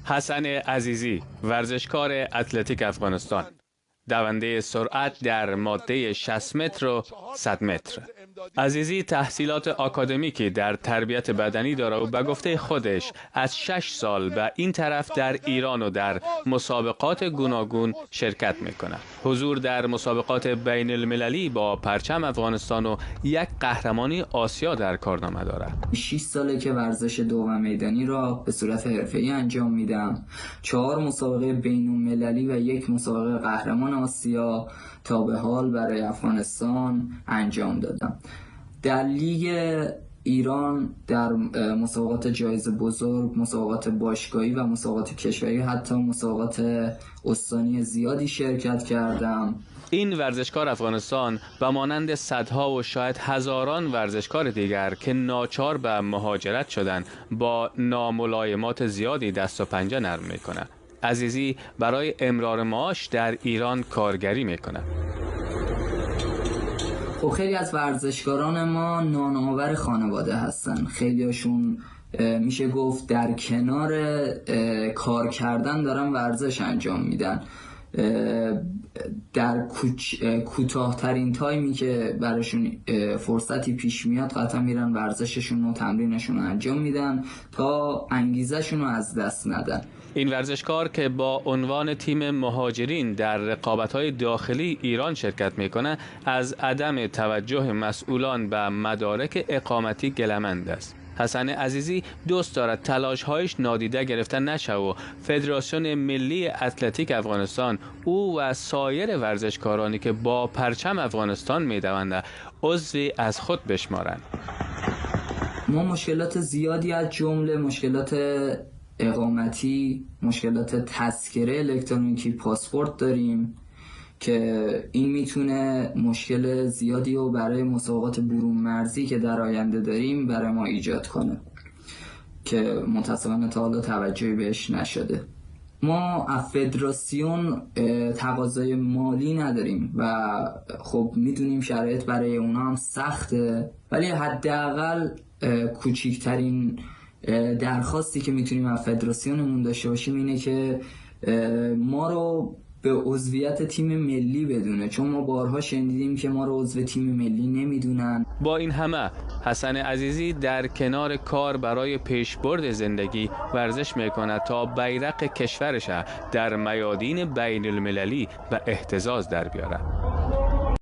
حسن عزیزی، ورزشکار اتلتیک افغانستان، دونده سرعت در ماده 60 متر و 100 متر. عزیزی تحصیلات آکادمیکی در تربیت بدنی داره و به گفته خودش از 6 سال به این طرف در ایران و در مسابقات گوناگون شرکت میکنه. حضور در مسابقات بین المللی با پرچم افغانستان و یک قهرمانی آسیا در کارنامه داره. 6 ساله که ورزش دوم میدانی را به صورت حرفه‌ای انجام میدم. 4 مسابقه بین المللی و 1 مسابقه قهرمان آسیا تا به حال برای افغانستان انجام دادم. در لیگ ایران در مسابقات جایزه بزرگ، مسابقات باشگاهی و مسابقات کشوری، حتی مسابقات استانی زیادی شرکت کردم. این ورزشکار افغانستان به مانند صدها و شاید هزاران ورزشکار دیگر که ناچار به مهاجرت شدند با ناملایمات زیادی دست و پنجه نرم میکنه. عزیزی برای امرار معاش در ایران کارگری میکنه. خب خیلی از ورزشکاران ما نانآور خانواده هستن. خیلیاشون میشه گفت در کنار کار کردن دارن ورزش انجام میدن. در کوتاه‌ترین تایمی که براشون فرصتی پیش میاد قطعا میرن ورزششون و تمرینشون رو انجام میدن تا انگیزشون رو از دست ندن. این ورزشکار که با عنوان تیم مهاجرین در رقابت‌های داخلی ایران شرکت میکنه، از عدم توجه مسئولان به مدارک اقامتی گله‌مند است. حسن عزیزی دوست دارد تلاش‌هایش نادیده گرفته نشه و فدراسیون ملی اتلتیک افغانستان او و سایر ورزشکارانی که با پرچم افغانستان میدوند عضوی از خود بشمارند. ما مشکلات زیادی از جمله مشکلات اقامتی، مشکلات تذکره الکترونیکی پاسپورت داریم که این میتونه مشکل زیادی رو برای مسابقات برون مرزی که در آینده داریم برای ما ایجاد کنه که متاسفانه تا حالا توجهی بهش نشده. ما از فدراسیون تقاضای مالی نداریم و خب میدونیم شرایط برای اونا هم سخته، ولی حداقل کوچکترین درخواستی که میتونیم از فدراسیونمون داشته باشیم اینه که ما رو به عضویت تیم ملی بدونه، چون ما بارها شنیدیم که ما رو عضو تیم ملی نمیدونن. با این همه حسن عزیزی در کنار کار برای پیشبرد زندگی ورزش میکنه تا بیرق کشورش در میادین بین المللی به اهتزاز در بیاره.